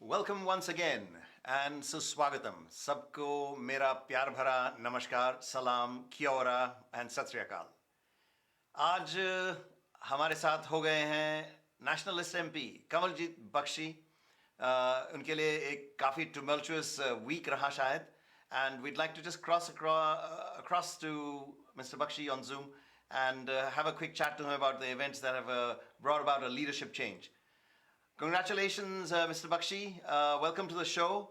Welcome once again and suswagatam. सबको मेरा प्यार भरा नमस्कार, सलाम, kia ora and सत श्री अकाल. आज हमारे साथ हो गए हैं नेशनलिस्ट एमपी कंवलजीत बख्शी. उनके लिए एक काफ़ी tumultuous week रहा शायद, and we'd like to just cross across to Mr. Bakshi on Zoom and have a quick chat to him about the events that have brought about a leadership change. Congratulations, Mr. Bakshi. Welcome to the show.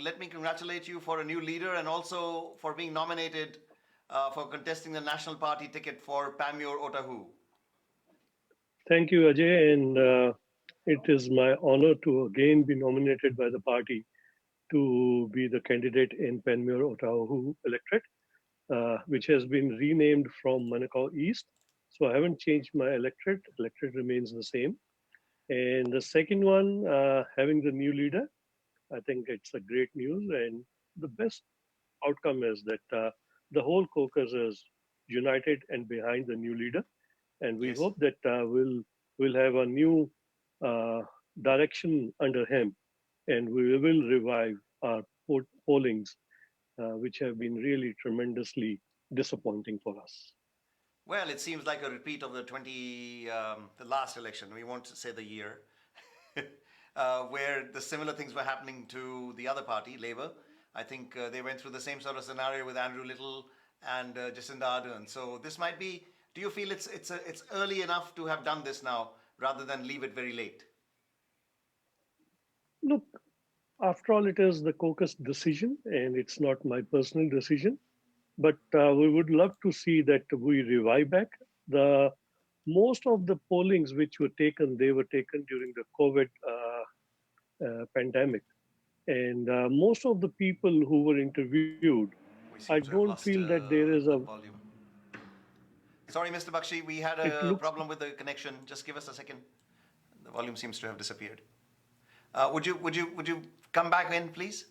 Let me congratulate you for a new leader and also for being nominated for contesting the National Party ticket for Panmure Otahu. Thank you, Ajay. And it is my honor to again be nominated by the party to be the candidate in Panmure Otahu electorate, which has been renamed from Manukau East. So I haven't changed my electorate. Electorate remains the same. And the second one, having the new leader, I think it's a great news. And the best outcome is that the whole caucus is united and behind the new leader. And we Yes. hope that we'll have a new uh, direction under him, and we will revive our pollings, which have been really tremendously disappointing for us. Well, it seems like a repeat of the last election. We won't say the year, where the similar things were happening to the other party, Labour. I think they went through the same sort of scenario with Andrew Little and Jacinda Ardern. So this might be. Do you feel it's early enough to have done this now, rather than leave it very late? Look, after all, it is the caucus decision, and it's not my personal decision. But we would love to see that we revive back the most of the pollings which were taken. They were taken during the COVID pandemic, and most of the people who were interviewed, We I seem to don't have feel lost that there is a. the volume. Sorry, Mr. Bakshi, we had It a looks. problem with the connection. Just give us a second. The volume seems to have disappeared. Would you come back in, please?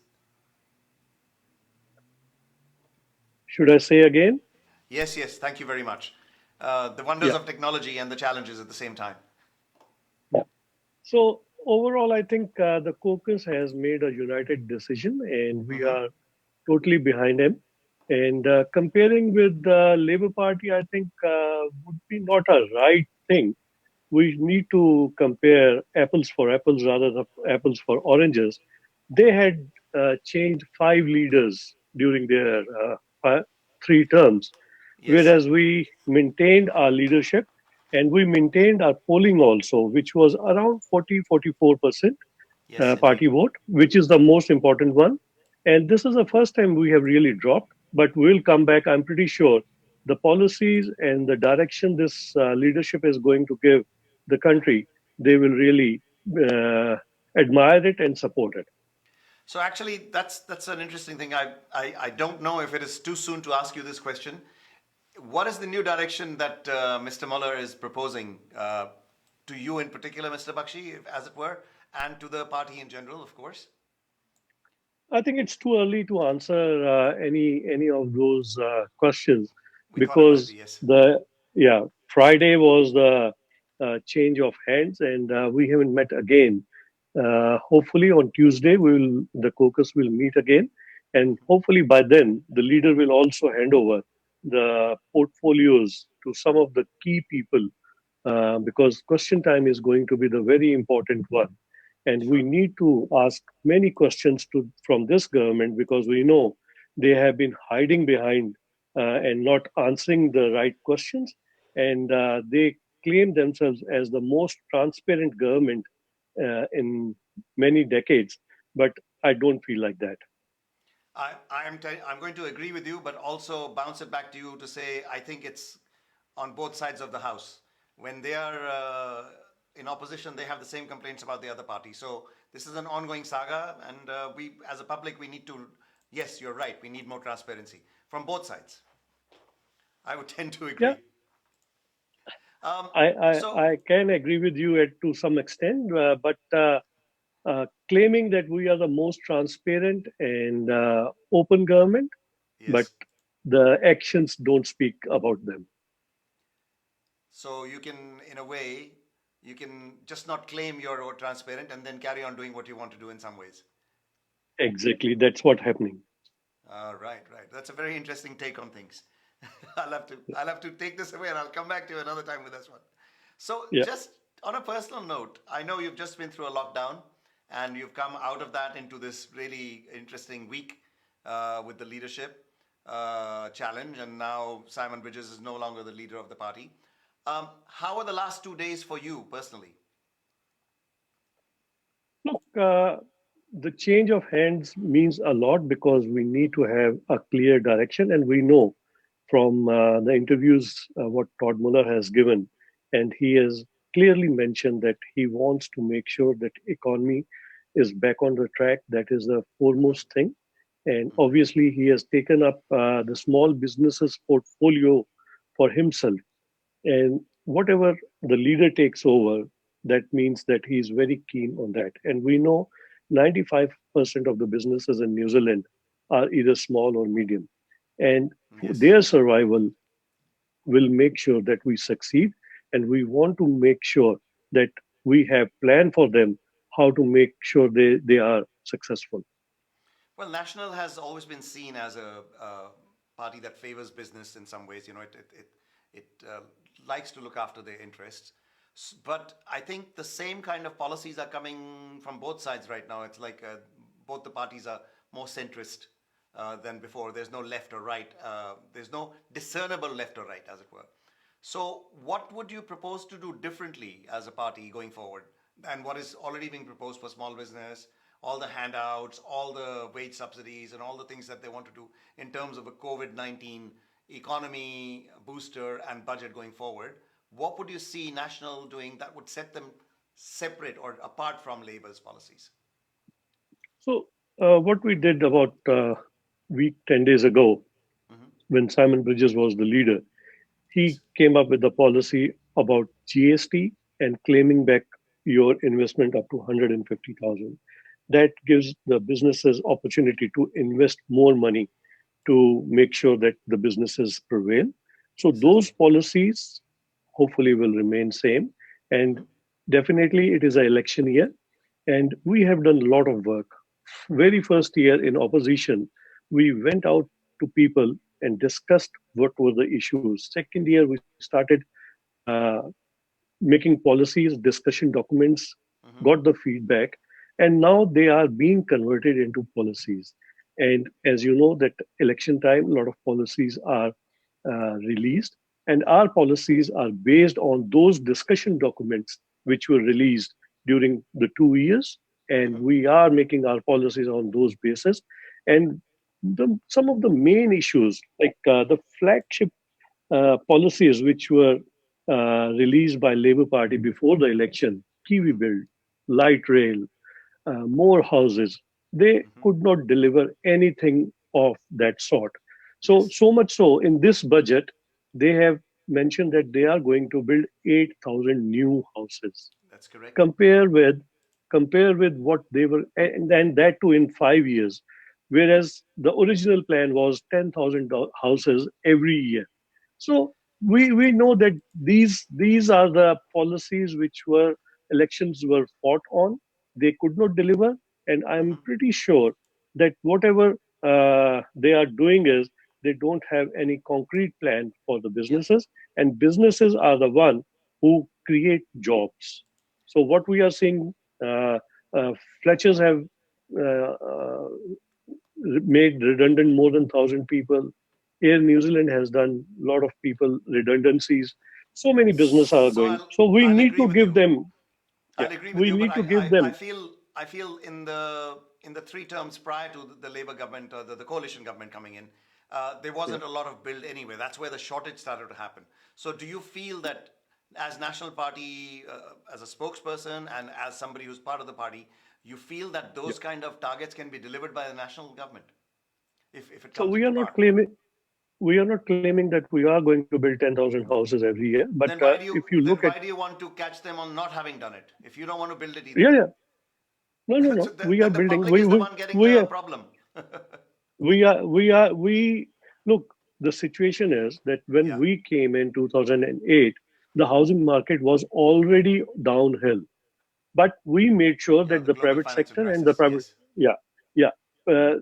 Should I say again? Yes, yes. Thank you very much. The wonders Yeah. of technology and the challenges at the same time. Yeah. So overall, I think the caucus has made a united decision, and we Mm-hmm. are totally behind him. And comparing with the Labour Party, I think would be not a right thing. We need to compare apples for apples rather than apples for oranges. They had changed five leaders during their three terms, Yes, whereas we maintained our leadership and we maintained our polling also, which was around 44% yes, party indeed. vote, which is the most important one. And this is the first time we have really dropped, but we'll come back. I'm pretty sure the policies and the direction this leadership is going to give the country, they will really admire it and support it. So actually, that's an interesting thing. I don't know if it is too soon to ask you this question. What is the new direction that Mr. Muller is proposing to you in particular, Mr. Bakshi, as it were, and to the party in general, of course? I think it's too early to answer any of those questions We thought it might be, because yes. the yeah Friday was the change of hands and we haven't met again. Hopefully on Tuesday the caucus will meet again, and hopefully by then the leader will also hand over the portfolios to some of the key people because question time is going to be the very important one. And we Sure. need to ask many questions from this government because we know they have been hiding behind and not answering the right questions. And they claim themselves as the most transparent government in many decades. But I don't feel like that. I'm going to agree with you, but also bounce it back to you to say I think it's on both sides of the house. When they are in opposition, they have the same complaints about the other party. So this is an ongoing saga, and we, as a public, we need to. Yes, you're right. We need more transparency from both sides. I would tend to Yeah, agree. Um, I, so I can agree with you to some extent, but claiming that we are the most transparent and open government, but yes, the actions don't speak about them. so you can, in a way, You can just not claim you're transparent and then carry on doing what you want to do in some ways. Exactly, that's what happening. Right, right. That's a very interesting take on things. I'll have to take this away, and I'll come back to you another time with this one. So, Yeah. just on a personal note, I know you've just been through a lockdown, and you've come out of that into this really interesting week with the leadership challenge, and now Simon Bridges is no longer the leader of the party. How are the last 2 days for you personally? Look, the change of hands means a lot because we need to have a clear direction, and we know from the interviews what Todd Muller has given, and he has clearly mentioned that he wants to make sure that economy is back on the track. That is the foremost thing, and obviously he has taken up the small businesses portfolio for himself, and whatever the leader takes over, that means that he is very keen on that. And we know 95% of the businesses in New Zealand are either small or medium. And for Yes. their survival will make sure that we succeed. And we want to make sure that we have plan for them how to make sure they are successful. Well, National has always been seen as a party that favors business in some ways. You know, it likes to look after their interests. But I think the same kind of policies are coming from both sides right now. It's like both the parties are more centrist than before. There's no left or right. There's no discernible left or right, as it were. So, what would you propose to do differently as a party going forward than what is already being proposed for small business, all the handouts, all the wage subsidies, and all the things that they want to do in terms of a COVID 19 economy booster and budget going forward? What would you see National doing that would set them separate or apart from Labour's policies? So, what we did about week 10 days ago, Mm-hmm. when Simon Bridges was the leader, he Yes. came up with a policy about GST and claiming back your investment up to 150,000. That gives the businesses opportunity to invest more money to make sure that the businesses prevail. So those Certainly. policies hopefully will remain same. And Mm-hmm. definitely it is an election year, and we have done a lot of work. Very first year in opposition, we went out to people and discussed what were the issues. Second year, we started uh, making policies, discussion documents, Mm-hmm. got the feedback, and now they are being converted into policies. And as you know, that election time, a lot of policies are released, and our policies are based on those discussion documents which were released during the 2 years, and Mm-hmm. we are making our policies on those basis. And some of the main issues, like the flagship policies which were released by Labour Party before the election, Kiwi Mm-hmm. Build, light rail, more houses, they Mm-hmm. could not deliver anything of that sort. So, Yes, so much so in this budget, they have mentioned that they are going to build 8,000 new houses. that's correct. Compare with what they were, and that too in 5 years, whereas the original plan was 10,000 houses every year. So we know that these are the policies which were elections were fought on. They could not deliver, and I'm Mm-hmm. pretty sure that whatever they are doing is they don't have any concrete plan for the Yeah. businesses, and businesses are the one who create jobs. So what we are seeing, uh, Fletchers have uh, uh, made redundant more than 1,000 people. Air New Zealand has done a lot of people redundancies. So many business are So going. So we I'll need agree to with give you. them, yeah, I'll agree with we you, but need to give I them, I feel in the 3 terms prior to the Labour government or the coalition government coming in, there yeah. wasn't a lot of build anyway. That's where the shortage started to happen. So do you feel that as National Party, as a spokesperson and as somebody who's part of the party, you feel that Yeah. those kind of targets can be delivered by the national government if it So comes into power? we are not claiming that we are going to build 10,000 houses every year. But if you look at, Then why do you want to catch them on not having done it if you don't want to build it either? yeah, yeah, no, no, So no, we are then the building. public is the one getting We the are problem. we look. The situation is that when Yeah. we came in 2008, the housing market was already downhill. But we made sure Yeah, that the the global private financial sector and the crisis. private, Yes. yeah, yeah,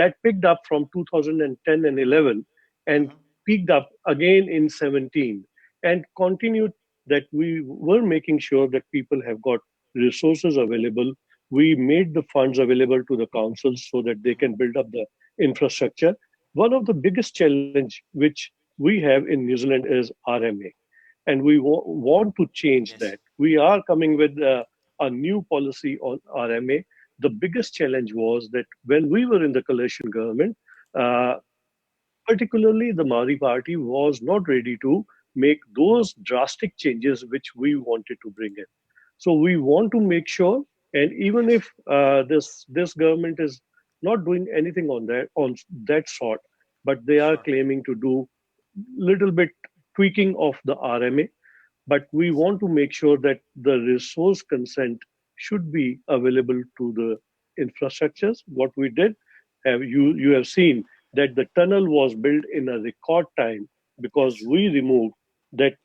that picked up from 2010 and 11 and Hmm. peaked up again in 17 and continued, that we were making sure that people have got resources available. We made the funds available to the councils so that they Hmm. can build up the infrastructure. One of the biggest challenge which we have in New Zealand is RMA, and we want to change Yes. that. We are coming with a new policy on RMA. The biggest challenge was that when we were in the coalition government, uh, particularly the Maori party was not ready to make those drastic changes which we wanted to bring in. So we want to make sure, and even Yes. if this government is not doing anything on that sort, but they are Sure. claiming to do little bit tweaking of the RMA, but we want to make sure that the resource consent should be available to the infrastructures. What we did, you have seen that the tunnel was built in a record time because Yes. we removed that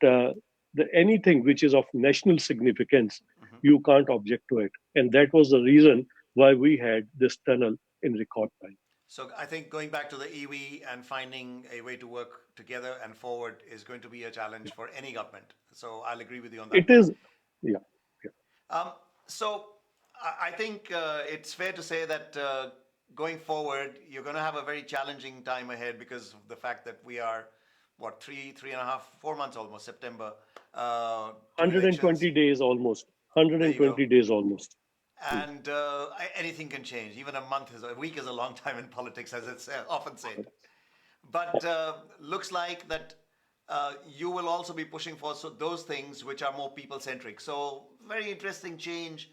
anything which is of national significance, Hmm. you can't object to it, and that was the reason why we had this tunnel in record time. So I think going back to the EV and finding a way to work together and forward is going to be a challenge for any government. So I'll agree with you on that It point. is, yeah, yeah. Um, so I think it's fair to say that going forward, you're going to have a very challenging time ahead because of the fact that we are, what, 3.5, 4 months almost, September, to elections. 120 days almost. There you go. 120 days almost. Hmm. And anything can change. Even a week is a long time in politics, as it's often said. But looks like that you will also be pushing for those things which are more people centric. So very interesting change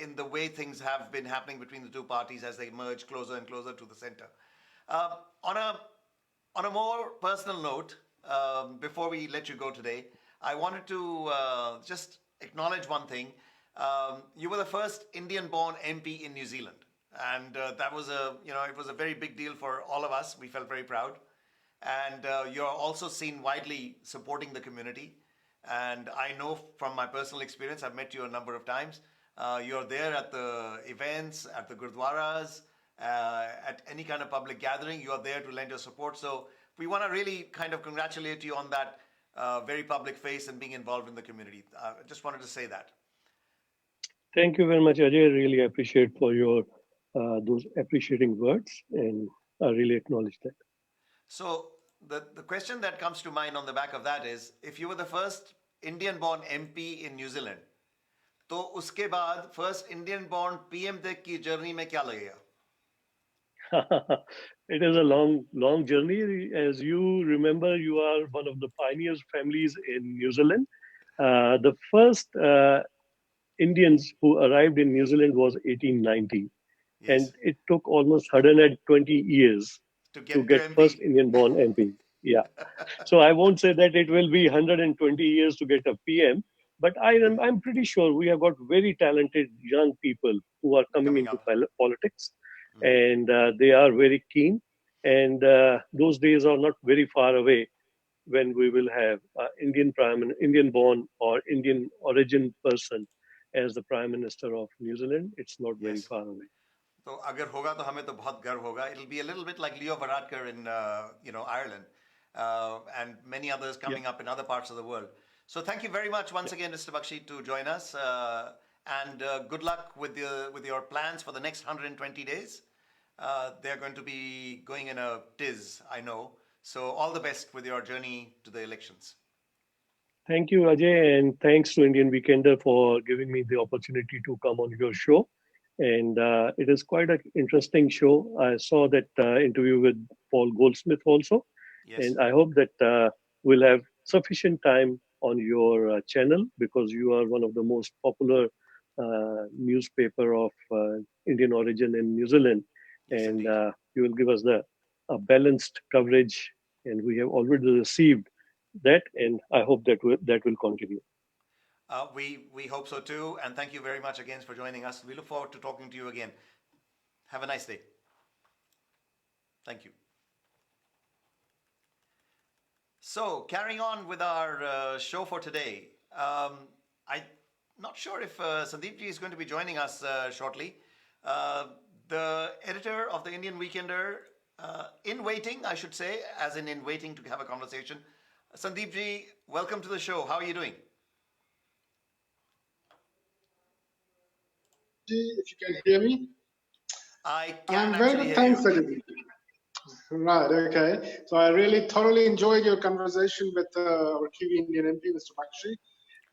in the way things have been happening between the two parties as they merge closer and closer to the center. Uh, on a on a more personal note, before we let you go today, I wanted to just acknowledge one thing. You were the first Indian-born MP in New Zealand, and that was it was a very big deal for all of us. We felt very proud, and you're also seen widely supporting the community. And I know from my personal experience, I've met you a number of times. You're there at the events, at the gurdwaras, at any kind of public gathering. You're there to lend your support. So we want to really kind of congratulate you on that very public face and being involved in the community. Just wanted to say that. Thank you very much, Ajay. I really appreciate for your those appreciating words, and I really acknowledge that. So the question that comes to mind on the back of that is, if you were the first Indian-born MP in New Zealand, तो उसके बाद first Indian born PM तक की journey में क्या लगेगा? It is a long, long journey. As you remember, you are one of the pioneers families in New Zealand. The first Indians who arrived in New Zealand was 1890, and Yes. it took almost 120 years To to get to get first MP. Indian-born MP. Yeah. So I won't say that it will be 120 years to get a PM, but I'm pretty sure we have got very talented young people who are coming Coming into up. politics, and they are very keen. And those days are not very far away when we will have Indian-born or Indian origin person as the Prime Minister of New Zealand. It's not very Yes. far away. तो अगर होगा तो हमें तो बहुत गर्व होगा. It'll be a little bit like Leo Varadkar in Ireland, and many others Yeah. coming up in other parts of the world. So thank you very much once again, Mr. Bakshi, to join us, and good luck with your plans for the next 120 days. They're going to be going in a tiz, I know. So all the best with your journey to the elections. Thank you, Ajay, and thanks to Indian Weekender for giving me the opportunity to come on your show. And it is quite an interesting show. I saw that interview with Paul Goldsmith also, Yes. and I hope that we'll have sufficient time on your channel because you are one of the most popular newspaper of Indian origin in New Zealand, Yes, and indeed. you will give us the a balanced coverage, and we have already received that, and I hope that will continue. We hope so too, and thank you very much again for joining us. We look forward to talking to you again. Have a nice day. Thank you. So, carrying on with our show for today, I'm not sure if Sandeep ji is going to be joining us shortly. Uh, the editor of the Indian Weekender, in waiting, I should say, as in waiting to have a conversation. Sandeep ji, welcome to the show. How are you doing? If you can hear me. I can I'm very actually good, hear thanks, you. Ajay. Right, okay. So I really thoroughly enjoyed your conversation with our Kiwi Indian MP, Mr. Bakshi.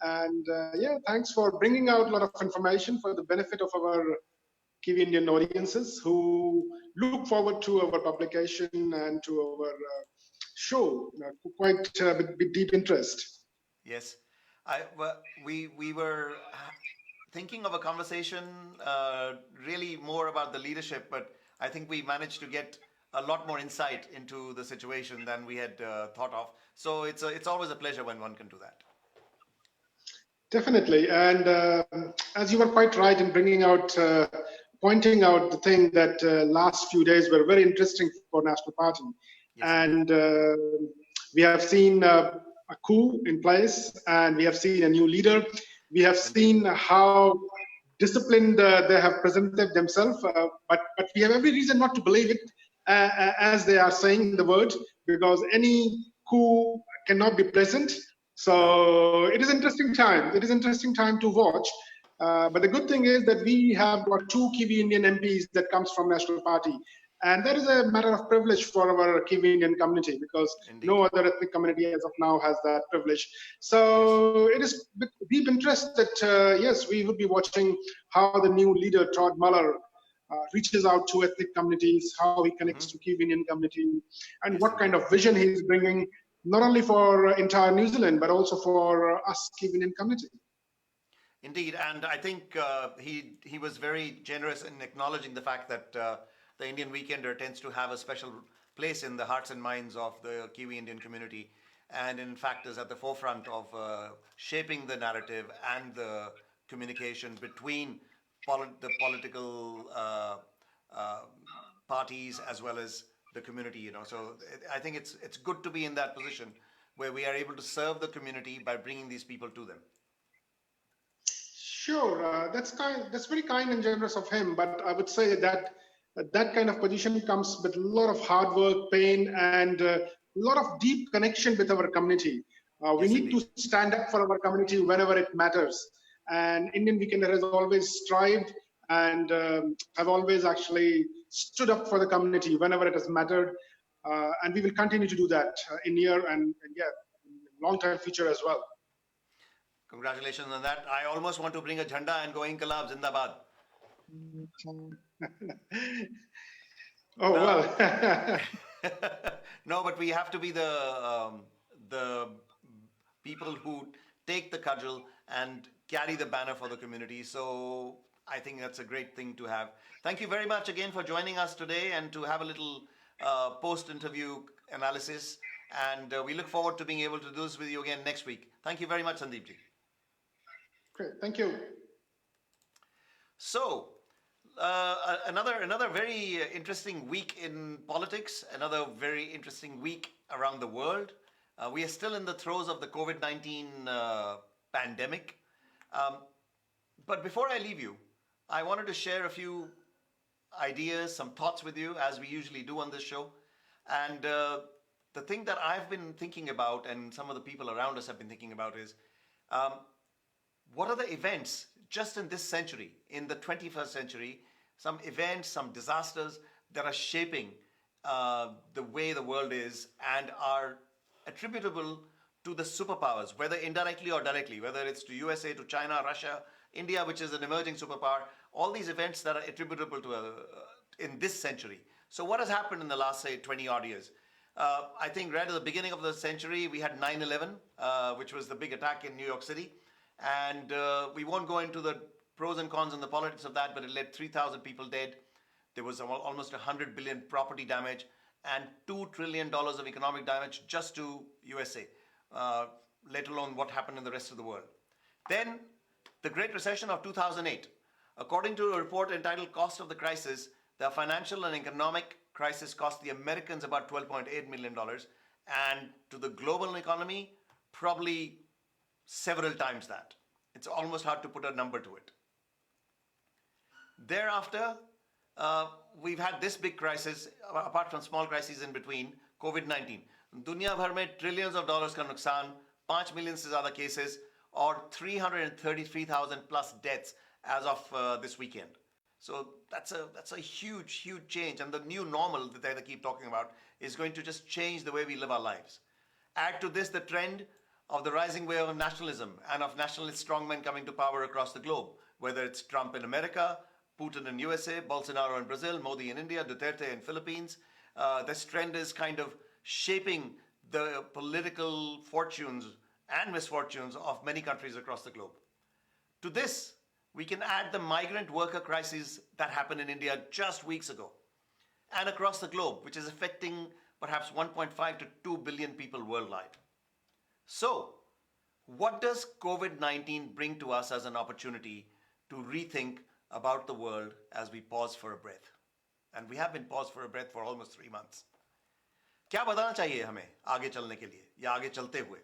And yeah, thanks for bringing out a lot of information for the benefit of our Kiwi Indian audiences who look forward to our publication and to our show quite with deep interest. Yes, we were thinking of a conversation really more about the leadership, but I think we managed to get a lot more insight into the situation than we had thought of. So it's always a pleasure when one can do that. Definitely. And as you were quite right in bringing out, pointing out the thing that last few days were very interesting for National Party. Yes, indeed. And we have seen a coup in place and we have seen a new leader. We have Indeed. seen how disciplined they have presented themselves, but we have every reason not to believe it as they are saying the word, because any coup cannot be present. No. So it is interesting time. It is interesting time to watch. But the good thing is that we have got two Kiwi Indian MPs that comes from National Party. And that is a matter of privilege for our Kiwi Indian community because Indeed. no other ethnic community as of now has that privilege. Yes. So it is with deep interest that, yes, we would be watching how the new leader, Todd Muller, reaches out to ethnic communities, how he connects Hmm. to Kiwi Indian community, and Yes, what kind indeed. of vision he's bringing, not only for entire New Zealand, but also for us Kiwi Indian community. Indeed, and I think he was very generous in acknowledging the fact that the Indian Weekender tends to have a special place in the hearts and minds of the Kiwi Indian community, and in fact is at the forefront of shaping the narrative and the communication between the political uh, parties as well as the community. So I think it's good to be in that position where we are able to serve the community by bringing these people to them. Sure, that's kind. That's very kind and generous of him. But I would say that that kind of position comes with a lot of hard work, pain, and a lot of deep connection with our community. We Yes, need to indeed. stand up for our community whenever it matters. And Indian Weekender has always strived and have always actually stood up for the community whenever it has mattered. And we will continue to do that in near and yeah, long term future as well. Congratulations on that. I almost want to bring a jhanda and go Inqilab Zindabad. Oh Well, well. no, but we have to be the people who take the cudgel and carry the banner for the community. So I think that's a great thing to have. Thank you very much again for joining us today and to have a little post-interview analysis. And we look forward to being able to do this with you again next week. Thank you very much, Sandeep ji. Great, thank you. So, another very interesting week in politics. Another very interesting week around the world. We are still in the throes of the COVID-19 pandemic. Um, but before I leave you, I wanted to share a few ideas, some thoughts with you, as we usually do on this show. And the thing that I've been thinking about, and some of the people around us have been thinking about, is um, what are the events just in this century, in the 21st century, some events, some disasters that are shaping the way the world is and are attributable to the superpowers, whether indirectly or directly, whether it's to USA, to China, Russia, India, which is an emerging superpower, all these events that are attributable to in this century. So what has happened in the last, say, 20 odd years? I think right at the beginning of the century, we had 9/11, which was the big attack in New York City. And we won't go into the pros and cons and the politics of that, but it led 3,000 people dead. There was almost 100 billion property damage and $2 trillion of economic damage just to USA, let alone what happened in the rest of the world. Then the Great Recession of 2008. According to a report entitled Cost of the Crisis, the financial and economic crisis cost the Americans about $12.8 million and to the global economy, probably several times that. It's almost hard to put a number to it. Thereafter, we've had this big crisis, apart from small crises in between, COVID-19. दुनिया भर में trillions of dollars का नुकसान, 5 million से ज़्यादा cases, और 333,000 plus deaths as of this weekend. So that's a huge change, and the new normal that they keep talking about is going to just change the way we live our lives. Add to this the trend of the rising wave of nationalism and of nationalist strongmen coming to power across the globe, whether it's Trump in America, Putin in USA, Bolsonaro in Brazil, Modi in India, Duterte in Philippines. This trend is kind of shaping the political fortunes and misfortunes of many countries across the globe. To this, we can add the migrant worker crisis that happened in India just weeks ago and across the globe, which is affecting perhaps 1.5 to 2 billion people worldwide. So, what does COVID-19 bring to us as an opportunity to rethink about the world as we pause for a breath? And we have been paused for a breath for almost 3 months. क्या बदलना चाहिए हमें आगे चलने के लिए या आगे चलते हुए?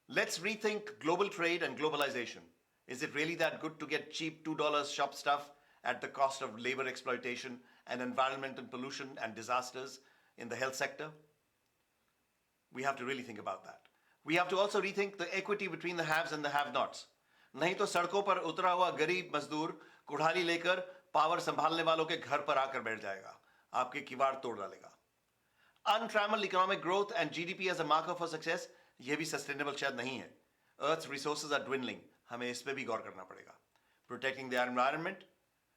Let's rethink global trade and globalization. Is it really that good to get cheap $2 shop stuff at the cost of labor exploitation and environmental pollution and disasters in the health sector? We have to really think about that. We have to also rethink the equity between the haves and the have-nots. नहीं तो सड़कों पर उतरा हुआ गरीब मजदूर कुल्हाड़ी लेकर पावर संभालने वालों के घर पर आकर बैठ जाएगा, आपके किवाड़ तोड़ डालेगा. Untrammeled economic growth and GDP as a marker for success, ये भी sustainable शायद नहीं है. Earth's resources are dwindling. हमें इस पे भी गौर करना पड़ेगा. Protecting the environment.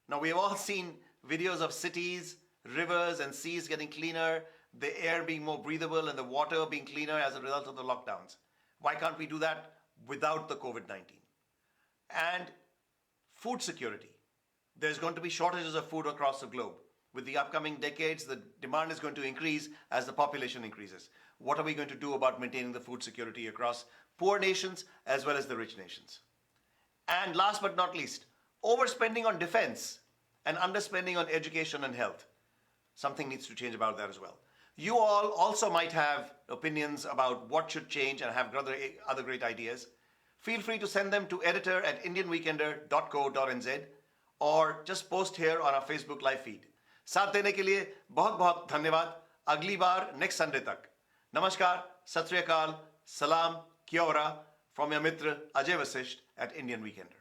Now we have all seen videos of cities, rivers and seas getting cleaner, the air being more breathable and the water being cleaner as a result of the lockdowns. Why can't we do that without the COVID-19? And food security. There's going to be shortages of food across the globe. With the upcoming decades, the demand is going to increase as the population increases. What are we going to do about maintaining the food security across poor nations as well as the rich nations? And last but not least, overspending on defense and underspending on education and health. Something needs to change about that as well. You all also might have opinions about what should change and have other great ideas. Feel free to send them to editor@indianweekender.co.nz or just post here on our Facebook live feed. साथ देने के लिए बहुत बहुत धन्यवाद. अगली बार next Sunday तक. Namaskar, Sat Sri Akal, Salam, Kia ora from your mitra Ajay Vasisht at Indian Weekender.